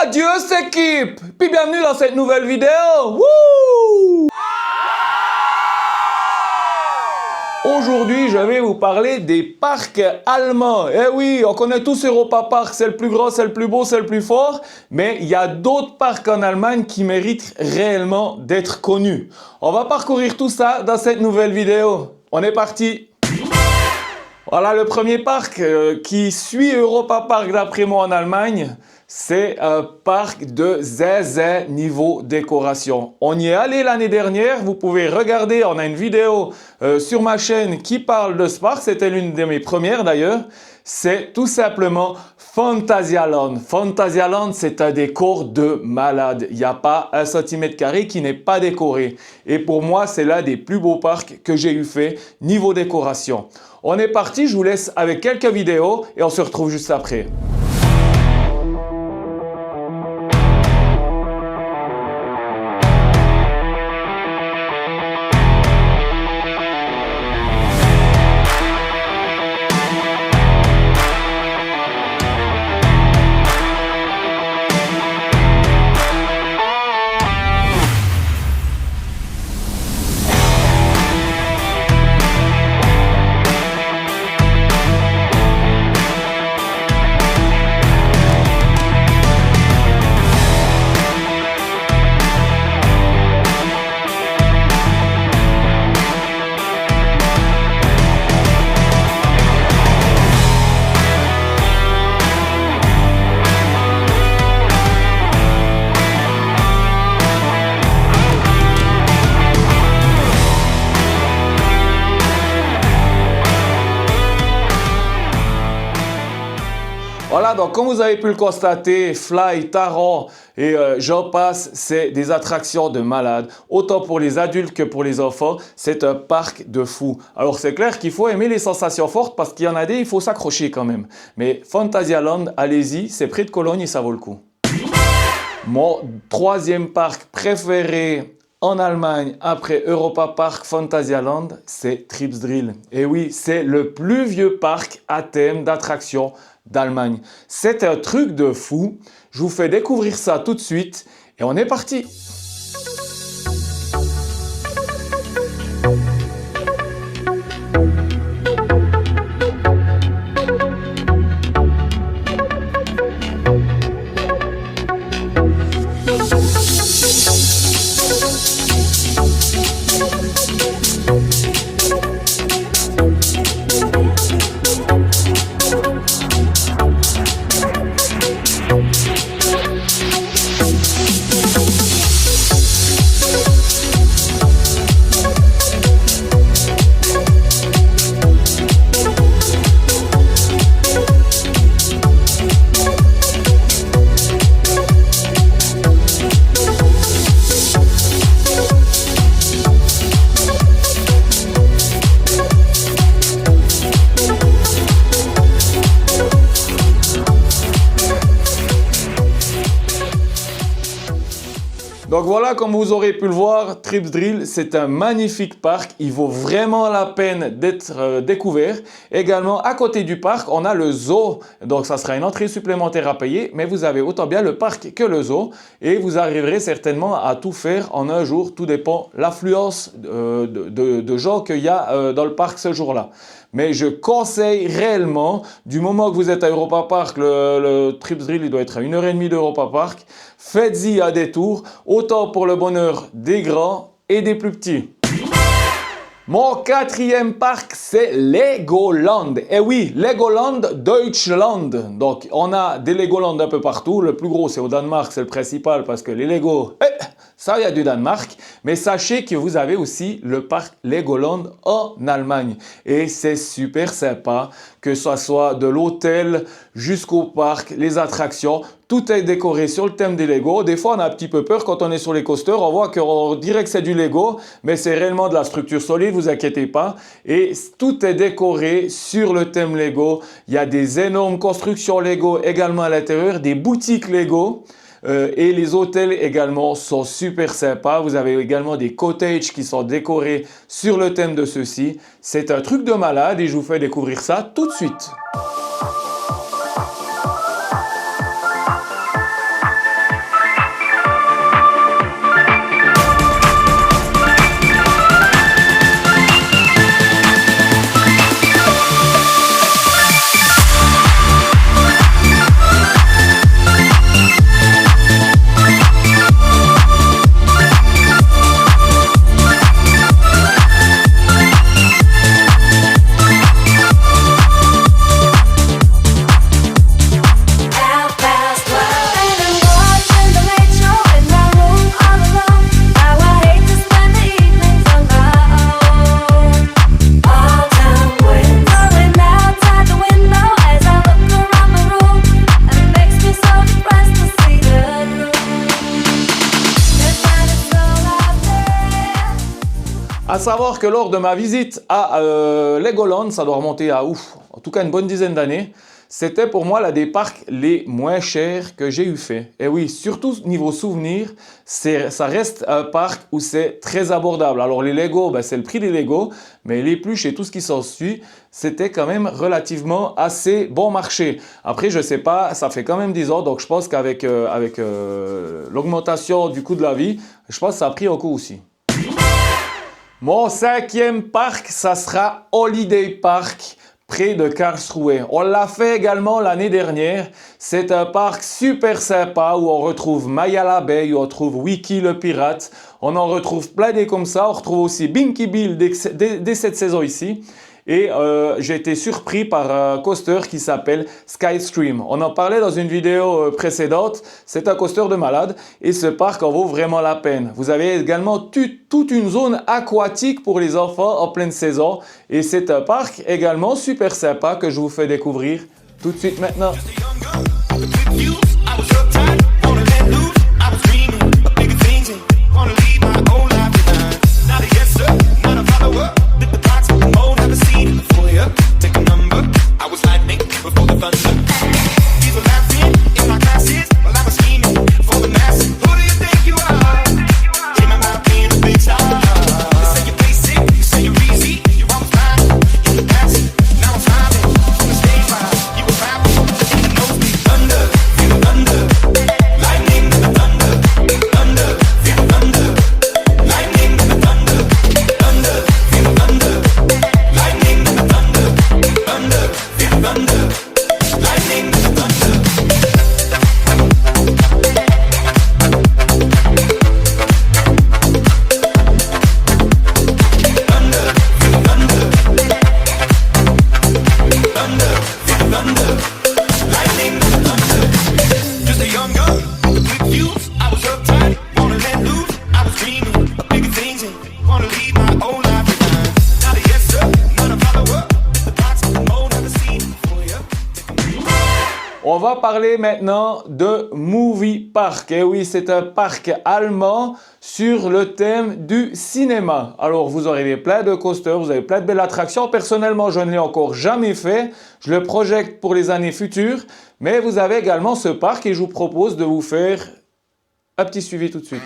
Adieu équipe, puis bienvenue dans cette nouvelle vidéo. Wouh! Aujourd'hui, je vais vous parler des parcs allemands. Eh oui, on connaît tous Europa Park, c'est le plus grand, c'est le plus beau, c'est le plus fort. Mais il y a d'autres parcs en Allemagne qui méritent réellement d'être connus. On va parcourir tout ça dans cette nouvelle vidéo. On est parti! Voilà le premier parc qui suit Europa Park d'après moi en Allemagne. C'est un parc de zinzin niveau décoration. On y est allé l'année dernière, vous pouvez regarder, on a une vidéo sur ma chaîne qui parle de ce parc, c'était l'une de mes premières d'ailleurs. C'est tout simplement Phantasialand. Phantasialand, c'est un décor de malade. Il n'y a pas un centimètre carré qui n'est pas décoré. Et pour moi, c'est l'un des plus beaux parcs que j'ai eu fait niveau décoration. On est parti, je vous laisse avec quelques vidéos et on se retrouve juste après. Voilà, donc comme vous avez pu le constater, Fly, Taron et j'en passe, c'est des attractions de malades. Autant pour les adultes que pour les enfants, c'est un parc de fous. Alors c'est clair qu'il faut aimer les sensations fortes parce qu'il y en a des, il faut s'accrocher quand même. Mais Phantasialand, allez-y, c'est près de Cologne et ça vaut le coup. Mon troisième parc préféré en Allemagne, après Europa Park, Phantasialand, c'est Tripsdrill. Et oui, c'est le plus vieux parc à thème d'attraction d'Allemagne. C'est un truc de fou. Je vous fais découvrir ça tout de suite et on est parti. Donc voilà, comme vous aurez pu le voir, Tripsdrill, c'est un magnifique parc. Il vaut vraiment la peine d'être découvert. Également, à côté du parc, on a le zoo. Donc ça sera une entrée supplémentaire à payer, mais vous avez autant bien le parc que le zoo. Et vous arriverez certainement à tout faire en un jour. Tout dépend de l'affluence de gens qu'il y a dans le parc ce jour-là. Mais je conseille réellement, du moment que vous êtes à Europa Park, le Tripsdrill il doit être à 1h30 d'Europa Park, faites-y un détour, autant pour le bonheur des grands et des plus petits. Mon quatrième parc, c'est Legoland. Et oui, Legoland Deutschland. Donc, on a des Legoland un peu partout. Le plus gros, c'est au Danemark, c'est le principal parce que les Lego, ça, il y a du Danemark. Mais sachez que vous avez aussi le parc Legoland en Allemagne. Et c'est super sympa, que ce soit de l'hôtel jusqu'au parc, les attractions. Tout est décoré sur le thème des Lego. Des fois, on a un petit peu peur quand on est sur les coasters. On voit qu'on dirait que c'est du Lego, mais c'est réellement de la structure solide, vous inquiétez pas. Et tout est décoré sur le thème Lego. Il y a des énormes constructions Lego également à l'intérieur, des boutiques Lego. Et les hôtels également sont super sympas. Vous avez également des cottages qui sont décorés sur le thème de ceux-ci. C'est un truc de malade et je vous fais découvrir ça tout de suite. À savoir que lors de ma visite à Legoland, ça doit remonter à en tout cas une bonne dizaine d'années, c'était pour moi l'un des parcs les moins chers que j'ai eu fait. Et oui, surtout niveau souvenir, ça reste un parc où c'est très abordable. Alors les Lego, c'est le prix des Lego, mais les pluches et tout ce qui s'ensuit, c'était quand même relativement assez bon marché. Après, je sais pas, ça fait quand même 10 ans, donc je pense qu'avec l'augmentation du coût de la vie, je pense que ça a pris un coup aussi. Mon 5e parc, ça sera Holiday Park, près de Karlsruhe. On l'a fait également l'année dernière. C'est un parc super sympa où on retrouve Maya l'abeille, où on retrouve Wiki le pirate. On en retrouve plein des comme ça. On retrouve aussi Binky Bill dès cette saison ici. Et j'ai été surpris par un coaster qui s'appelle Skystream. On en parlait dans une vidéo précédente. C'est un coaster de malade et ce parc en vaut vraiment la peine. Vous avez également toute une zone aquatique pour les enfants en pleine saison. Et c'est un parc également super sympa que je vous fais découvrir tout de suite maintenant. On va parler maintenant de Movie Park. Et oui, c'est un parc allemand sur le thème du cinéma. Alors, vous aurez plein de coasters, vous avez plein de belles attractions. Personnellement, je ne l'ai encore jamais fait. Je le projette pour les années futures. Mais vous avez également ce parc et je vous propose de vous faire un petit suivi tout de suite.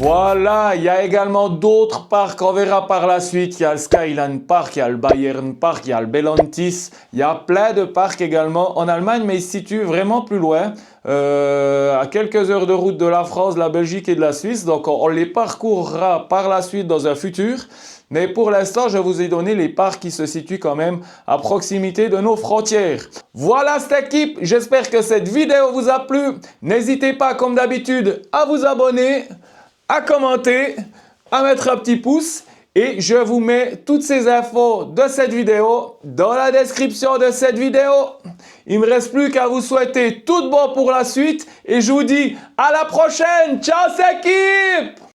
Voilà, il y a également d'autres parcs, on verra par la suite. Il y a le Skyline Park, il y a le Bayern Park, il y a le Bellantis. Il y a plein de parcs également en Allemagne, mais ils se situent vraiment plus loin, à quelques heures de route de la France, de la Belgique et de la Suisse. Donc on les parcourra par la suite dans un futur. Mais pour l'instant, je vous ai donné les parcs qui se situent quand même à proximité de nos frontières. Voilà cette équipe, j'espère que cette vidéo vous a plu. N'hésitez pas, comme d'habitude, à vous abonner, à commenter, à mettre un petit pouce. Et je vous mets toutes ces infos de cette vidéo dans la description de cette vidéo. Il ne me reste plus qu'à vous souhaiter tout de bon pour la suite. Et je vous dis à la prochaine. Ciao, cette équipe!